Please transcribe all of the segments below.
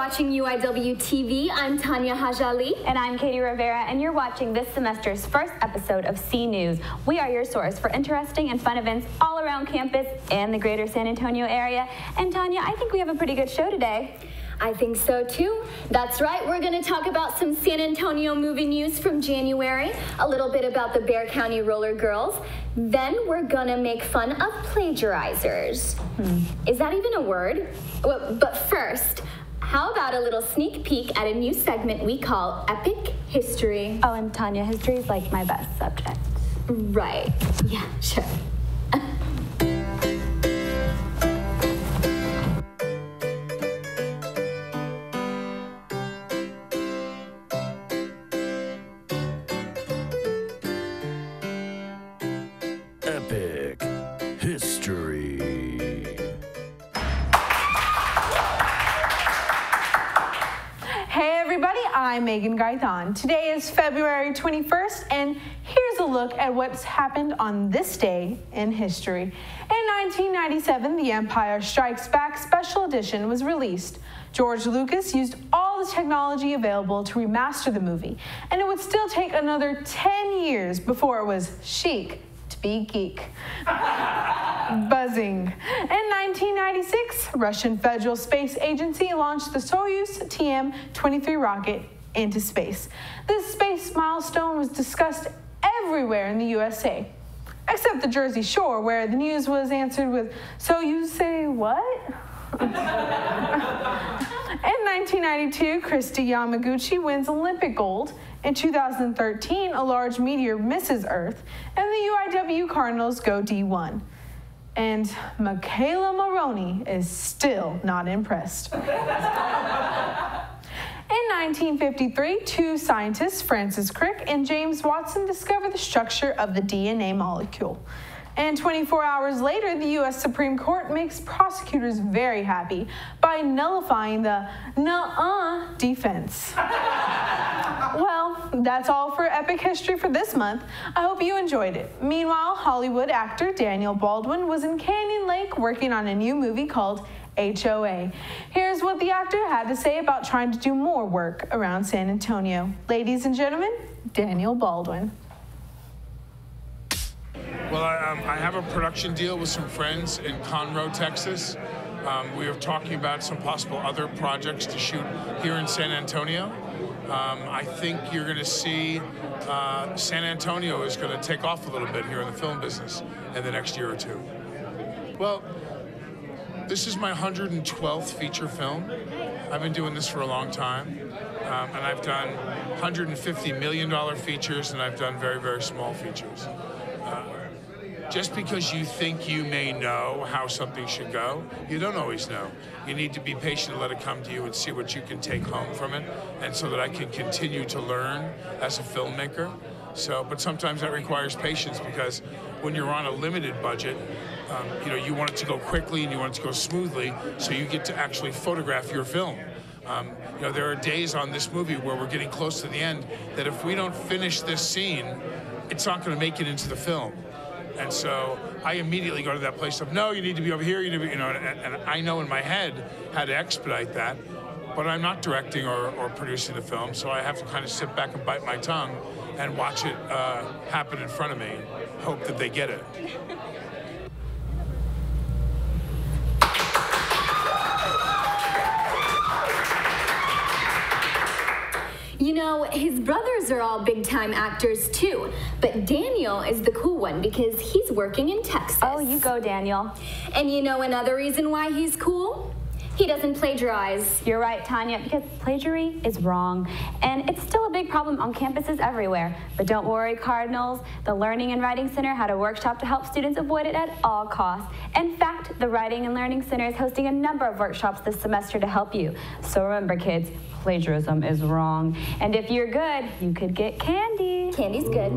watching UIWtv. I'm Tania Hajali. And I'm Katie Rivera, and you're watching this semester's first episode of C News. We are your source for interesting and fun events all around campus and the greater San Antonio area. And Tania, I think we have a pretty good show today. I think so too. That's right, we're going to talk about some San Antonio movie news from January, a little bit about the Bexar County Roller Girls, then we're going to make fun of plagiarizers. Is that even a word? Well, but first, how about a little sneak peek at a new segment we call Epic History? Oh, and Tania, history is like my best subject. Right, yeah, sure. Epic History. Hey everybody, I'm Megan Gaitan. Today is February 21st, and here's a look at what's happened on this day in history. In 1997, The Empire Strikes Back Special Edition was released. George Lucas used all the technology available to remaster the movie, and it would still take another 10 years before it was chic to be geek. Buzzing. In 1996, Russian Federal Space Agency launched the Soyuz TM-23 rocket into space. This space milestone was discussed everywhere in the USA, except the Jersey Shore, where the news was answered with, "So you say what?" In 1992, Kristi Yamaguchi wins Olympic gold. In 2013, a large meteor misses Earth, and the UIW Cardinals go D1. And Michaela Maroney is still not impressed. In 1953, two scientists, Francis Crick and James Watson, discover the structure of the DNA molecule. And 24 hours later, the U.S. Supreme Court makes prosecutors very happy by nullifying the nuh-uh defense. Well, that's all for Epic History for this month. I hope you enjoyed it. Meanwhile, Hollywood actor Daniel Baldwin was in Canyon Lake working on a new movie called HOA. Here's what the actor had to say about trying to do more work around San Antonio. Ladies and gentlemen, Daniel Baldwin. Well, I have a production deal with some friends in Conroe, Texas. We are talking about some possible other projects to shoot here in San Antonio. I think you're going to see San Antonio is going to take off a little bit here in the film business in the next year or two. Well, this is my 112th feature film. I've been doing this for a long time, and I've done $150 million features, and I've done very, very small features. Just because you think you may know how something should go, you don't always know. You need to be patient and let it come to you and see what you can take home from it, and so that I can continue to learn as a filmmaker. But sometimes that requires patience, because when you're on a limited budget, you want it to go quickly and you want it to go smoothly, so you get to actually photograph your film. There are days on this movie where we're getting close to the end that if we don't finish this scene, it's not going to make it into the film. And so I immediately go to that place of, no, you need to be over here, you need to be, and I know in my head how to expedite that, but I'm not directing or producing the film, so I have to kind of sit back and bite my tongue and watch it happen in front of me and hope that they get it. You know, his brothers are all big-time actors too, but Daniel is the cool one because he's working in Texas. Oh, you go, Daniel. And you know another reason why he's cool? He doesn't plagiarize. You're right, Tania, because plagiarism is wrong, and it's still a big problem on campuses everywhere. But don't worry, Cardinals. The Learning and Writing Center had a workshop to help students avoid it at all costs. In fact, the Writing and Learning Center is hosting a number of workshops this semester to help you. So remember, kids, plagiarism is wrong. And if you're good, you could get candy. Candy's good.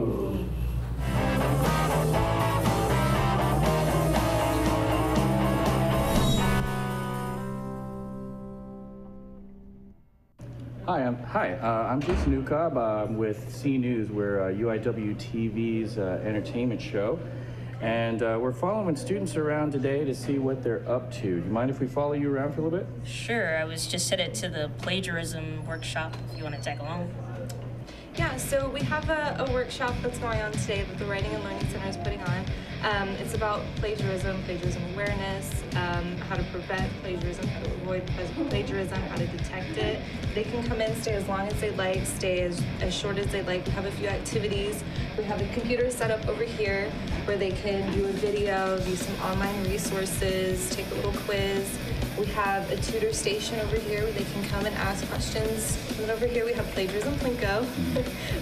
Hi, I'm Jason Newcobb with C News. We're UIWTV's entertainment show. And we're following students around today to see what they're up to. Do you mind if we follow you around for a little bit? Sure, I was just headed to the plagiarism workshop if you want to tag along. Yeah, so we have a workshop that's going on today that the Writing and Learning Center is putting on. It's about plagiarism awareness, how to prevent plagiarism, how to avoid plagiarism, how to detect it. They can come in, stay as long as they like, stay as short as they like. We have a few activities. We have a computer set up over here where they can view a video, view some online resources, take a little quiz. We have a tutor station over here where they can come and ask questions. And then over here we have plagiarism Plinko,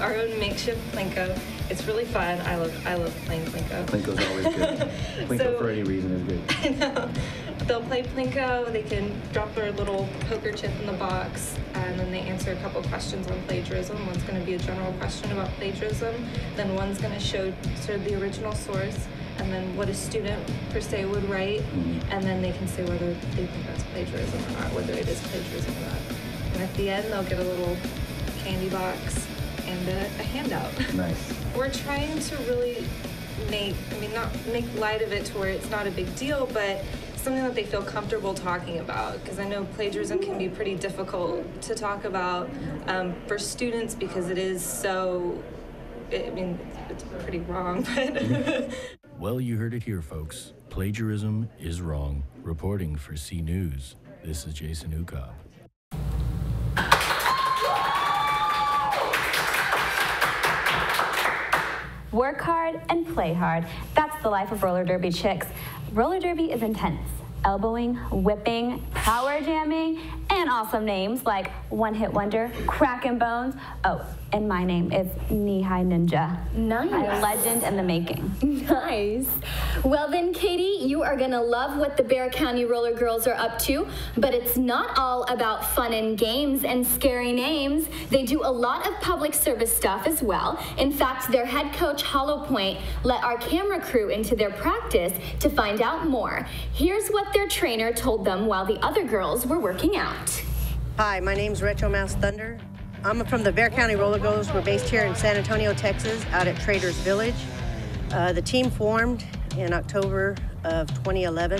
our own makeshift Plinko. It's really fun. I love playing Plinko. Plinko's always good. Plinko for any reason is good. I know. They'll play Plinko, they can drop their little poker chip in the box, and then they answer a couple questions on plagiarism. One's going to be a general question about plagiarism, then one's going to show sort of the original source, and then what a student per se would write, and then they can say whether they think that's plagiarism or not, whether it is plagiarism or not. And at the end, they'll get a little candy box and a handout. Nice. We're trying to really not make light of it to where it's not a big deal, but something that they feel comfortable talking about, because I know plagiarism can be pretty difficult to talk about for students because it is so, it's pretty wrong, but... Well, you heard it here, folks. Plagiarism is wrong. Reporting for C News, this is Jason Ukop. Work hard and play hard. That's the life of roller derby chicks. Roller derby is intense. Elbowing, whipping, power jamming, and awesome names like One Hit Wonder, Crackin' Bones. Oh, and my name is Knee-High Ninja. Nice. A legend in the making. Nice. Well then, Katie, you are gonna love what the Bexar County Roller Girls are up to, but it's not all about fun and games and scary names. They do a lot of public service stuff as well. In fact, their head coach, Hollow Point, let our camera crew into their practice to find out more. Here's what their trainer told them while the other girls were working out. Hi, my name's Retro Mouse Thunder. I'm from the Bexar County Roller Girls. We're based here in San Antonio, Texas, out at Traders Village. The team formed in October of 2011.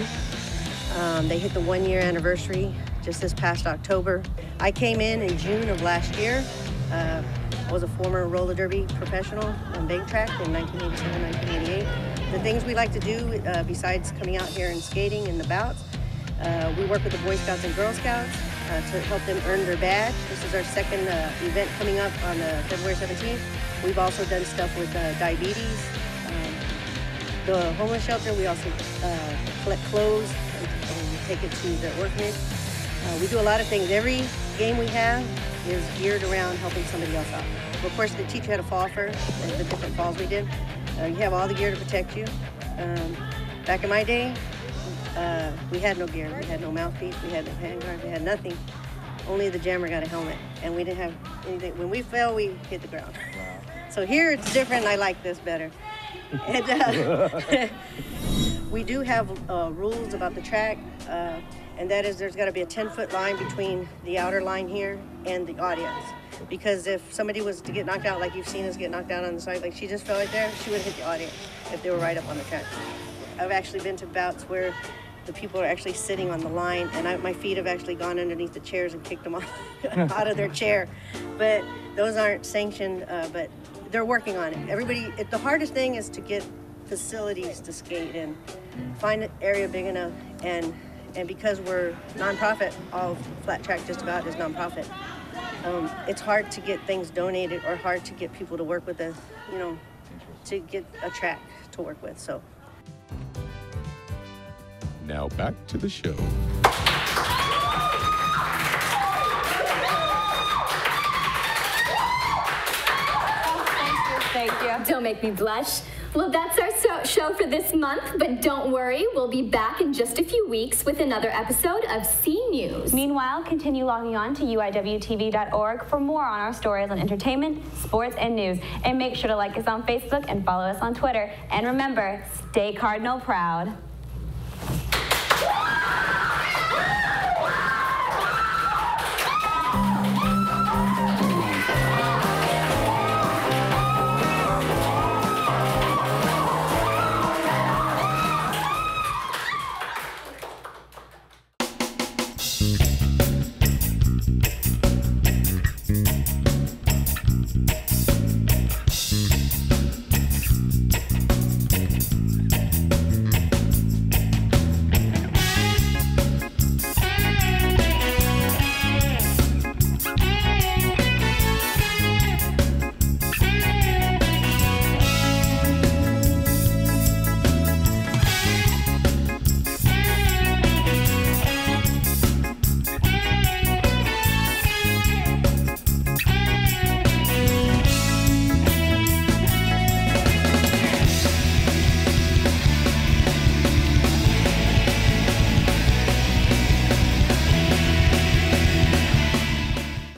They hit the 1-year anniversary just this past October. I came in June of last year. I was a former roller derby professional on bank track in 1987, 1988. The things we like to do, besides coming out here and skating in the bouts, we work with the Boy Scouts and Girl Scouts to help them earn their badge. This is our second event coming up on February 17th. We've also done stuff with diabetes. The homeless shelter, we also collect clothes and take it to the orphanage. We do a lot of things. Every game we have is geared around helping somebody else out. But of course, they teach you how to fall first, and the different falls we did. You have all the gear to protect you. Back in my day, we had no gear. We had no mouthpiece, we had no handguard, we had nothing. Only the jammer got a helmet, and we didn't have anything. When we fell, we hit the ground. Wow. So here it's different, I like this better. And we do have rules about the track, and that is there's got to be a 10-foot line between the outer line here and the audience. Because if somebody was to get knocked out, like you've seen us get knocked out on the side, like she just fell right there, she would hit the audience if they were right up on the track. I've actually been to bouts where the people are actually sitting on the line, and my feet have actually gone underneath the chairs and kicked them out of their chair. But those aren't sanctioned, but they're working on it. The hardest thing is to get facilities to skate in, find an area big enough, and because we're nonprofit, all flat track just about is nonprofit. It's hard to get things donated or hard to get people to work with us, to get a track to work with, so. Now back to the show. Thank you. Don't make me blush. Well, that's our show for this month, but don't worry, we'll be back in just a few weeks with another episode of C News. Meanwhile, continue logging on to UIWtv.org for more on our stories on entertainment, sports, and news. And make sure to like us on Facebook and follow us on Twitter. And remember, stay Cardinal proud.